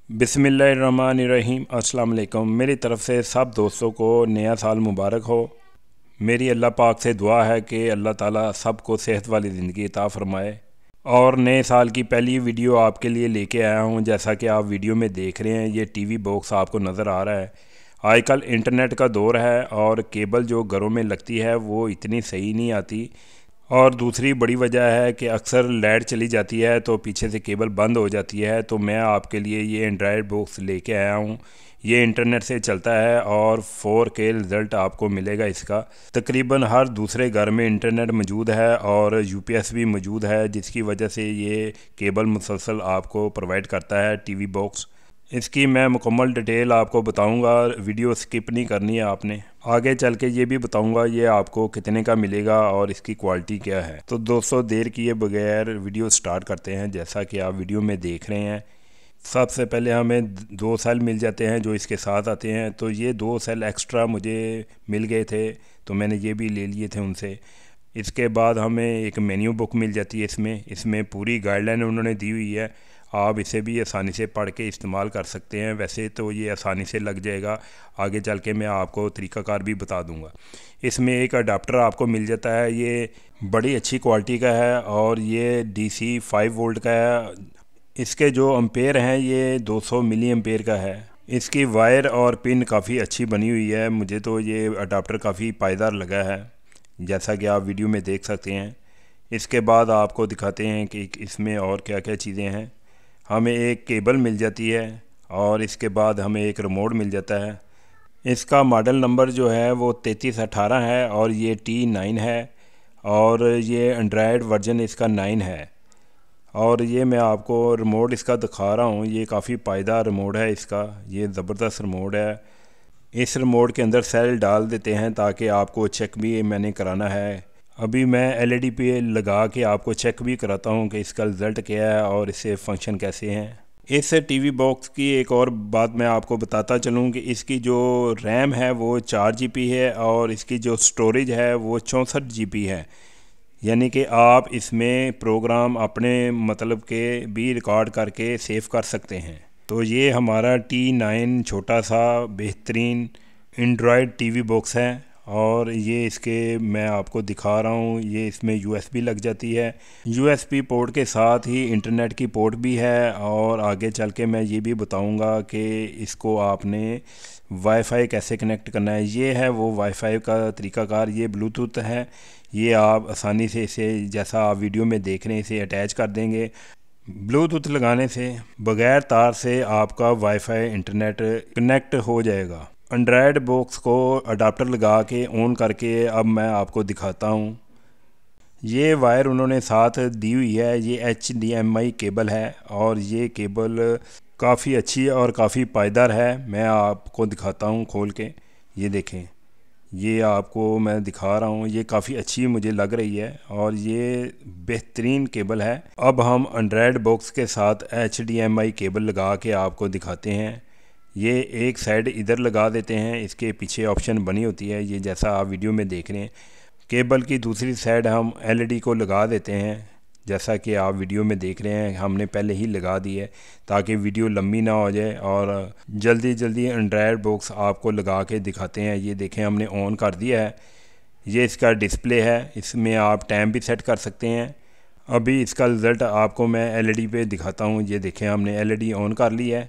बिस्मिल्लाहिर्रहमानिर्रहीम। अस्सलाम वालेकुम। मेरी तरफ़ से सब दोस्तों को नया साल मुबारक हो। मेरी अल्लाह पाक से दुआ है कि अल्लाह ताला सबको सेहत वाली ज़िंदगी अता फ़रमाए। और नए साल की पहली वीडियो आपके लिए लेके आया हूँ। जैसा कि आप वीडियो में देख रहे हैं, ये टीवी बॉक्स आपको नज़र आ रहा है। आजकल इंटरनेट का दौर है और केबल जो घरों में लगती है वो इतनी सही नहीं आती। और दूसरी बड़ी वजह है कि अक्सर लाइट चली जाती है तो पीछे से केबल बंद हो जाती है। तो मैं आपके लिए ये एंड्रॉयड बॉक्स लेके आया हूँ। ये इंटरनेट से चलता है और 4K रिज़ल्ट आपको मिलेगा इसका। तकरीबन हर दूसरे घर में इंटरनेट मौजूद है और UPS भी मौजूद है, जिसकी वजह से ये केबल मुसलसल आपको प्रोवाइड करता है टीवी बॉक्स। इसकी मैं मुकम्मल डिटेल आपको बताऊंगा, वीडियो स्किप नहीं करनी है आपने। आगे चल के ये भी बताऊंगा ये आपको कितने का मिलेगा और इसकी क्वालिटी क्या है। तो दोस्तों देर किए बगैर वीडियो स्टार्ट करते हैं। जैसा कि आप वीडियो में देख रहे हैं, सबसे पहले हमें 2 सेल मिल जाते हैं जो इसके साथ आते हैं। तो ये 2 सेल एक्स्ट्रा मुझे मिल गए थे तो मैंने ये भी ले लिए थे उनसे। इसके बाद हमें एक मेन्यू बुक मिल जाती है। इसमें पूरी गाइडलाइन उन्होंने दी हुई है। आप इसे भी आसानी से पढ़ के इस्तेमाल कर सकते हैं। वैसे तो ये आसानी से लग जाएगा, आगे चल के मैं आपको तरीक़ाकार भी बता दूंगा। इसमें एक अडाप्टर आपको मिल जाता है, ये बड़ी अच्छी क्वालिटी का है और ये DC 5 वोल्ट का है। इसके जो एम्पेयर हैं ये 200 मिली एम्पेयर का है। इसकी वायर और पिन काफ़ी अच्छी बनी हुई है। मुझे तो ये अडाप्टर काफ़ी पायदार लगा है, जैसा कि आप वीडियो में देख सकते हैं। इसके बाद आपको दिखाते हैं कि इसमें और क्या क्या चीज़ें हैं। हमें एक केबल मिल जाती है और इसके बाद हमें एक रिमोट मिल जाता है। इसका मॉडल नंबर जो है वो 3318 है और ये T9 है और ये एंड्रॉयड वर्जन इसका 9 है। और ये मैं आपको रिमोट इसका दिखा रहा हूँ, ये काफ़ी पायदार रिमोट है इसका, ये ज़बरदस्त रिमोट है। इस रिमोट के अंदर सेल डाल देते हैं ताकि आपको चेक भी मैंने कराना है। अभी मैं LED पे लगा के आपको चेक भी कराता हूँ कि इसका रिज़ल्ट क्या है और इससे फंक्शन कैसे हैं। इस टीवी बॉक्स की एक और बात मैं आपको बताता चलूँ कि इसकी जो रैम है वो 4GB है और इसकी जो स्टोरेज है वो 64GB है। यानी कि आप इसमें प्रोग्राम अपने मतलब के भी रिकॉर्ड करके सेव कर सकते हैं। तो ये हमारा T9 छोटा सा बेहतरीन एंड्रॉयड टीवी बॉक्स है और ये इसके मैं आपको दिखा रहा हूँ। ये इसमें USB लग जाती है। USB पोर्ट के साथ ही इंटरनेट की पोर्ट भी है और आगे चल के मैं ये भी बताऊँगा कि इसको आपने वाईफाई कैसे कनेक्ट करना है। ये है वो वाईफाई का तरीक़ाकार। ये ब्लूटूथ है, ये आप आसानी से इसे जैसा आप वीडियो में देख रहे हैं इसे अटैच कर देंगे। ब्लूटूथ लगाने से बग़ैर तार से आपका वाईफाई इंटरनेट कनेक्ट हो जाएगा। एंड्रॉयड बॉक्स को अडाप्टर लगा के ऑन करके अब मैं आपको दिखाता हूँ। ये वायर उन्होंने साथ दी हुई है, ये HDMI केबल है और ये केबल काफ़ी अच्छी और काफ़ी पायदार है। मैं आपको दिखाता हूँ खोल के, ये देखें, ये आपको मैं दिखा रहा हूँ। ये काफ़ी अच्छी मुझे लग रही है और ये बेहतरीन केबल है। अब हम एंड्रॉयड बॉक्स के साथ HDMI केबल लगा के आपको दिखाते हैं। ये एक साइड इधर लगा देते हैं, इसके पीछे ऑप्शन बनी होती है, ये जैसा आप वीडियो में देख रहे हैं। केबल की दूसरी साइड हम LED को लगा देते हैं, जैसा कि आप वीडियो में देख रहे हैं। हमने पहले ही लगा दी है ताकि वीडियो लंबी ना हो जाए और जल्दी जल्दी एंड्रॉयड बॉक्स आपको लगा के दिखाते हैं। ये देखें हमने ऑन कर दिया है। ये इसका डिस्प्ले है, इसमें आप टाइम भी सेट कर सकते हैं। अभी इसका रिज़ल्ट आपको मैं LED पे दिखाता हूँ। ये देखें हमने LED ऑन कर ली है।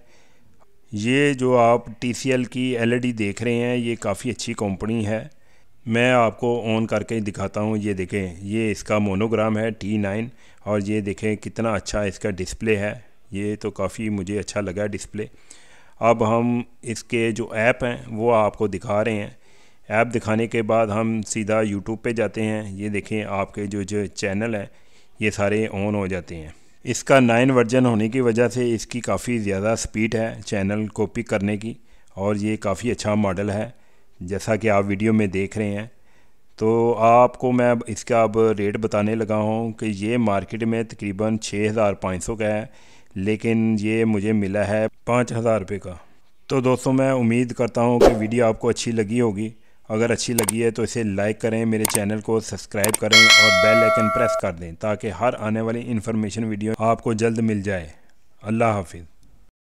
ये जो आप TCL की LED देख रहे हैं ये काफ़ी अच्छी कंपनी है। मैं आपको ऑन करके दिखाता हूँ। ये देखें, ये इसका मोनोग्राम है T9 और ये देखें कितना अच्छा इसका डिस्प्ले है। ये तो काफ़ी मुझे अच्छा लगा डिस्प्ले। अब हम इसके जो ऐप हैं वो आपको दिखा रहे हैं। ऐप दिखाने के बाद हम सीधा YouTube पे जाते हैं। ये देखें आपके जो चैनल हैं ये सारे ऑन हो जाते हैं। इसका 9 वर्जन होने की वजह से इसकी काफ़ी ज़्यादा स्पीड है चैनल कॉपी करने की और ये काफ़ी अच्छा मॉडल है जैसा कि आप वीडियो में देख रहे हैं। तो आपको मैं इसका अब रेट बताने लगा हूँ कि ये मार्केट में तकरीबन 6500 का है, लेकिन ये मुझे मिला है 5000 रुपये का। तो दोस्तों मैं उम्मीद करता हूँ कि वीडियो आपको अच्छी लगी होगी। अगर अच्छी लगी है तो इसे लाइक करें, मेरे चैनल को सब्सक्राइब करें और बेल आइकन प्रेस कर दें ताकि हर आने वाली इन्फॉर्मेशन वीडियो आपको जल्द मिल जाए। अल्लाह हाफिज़।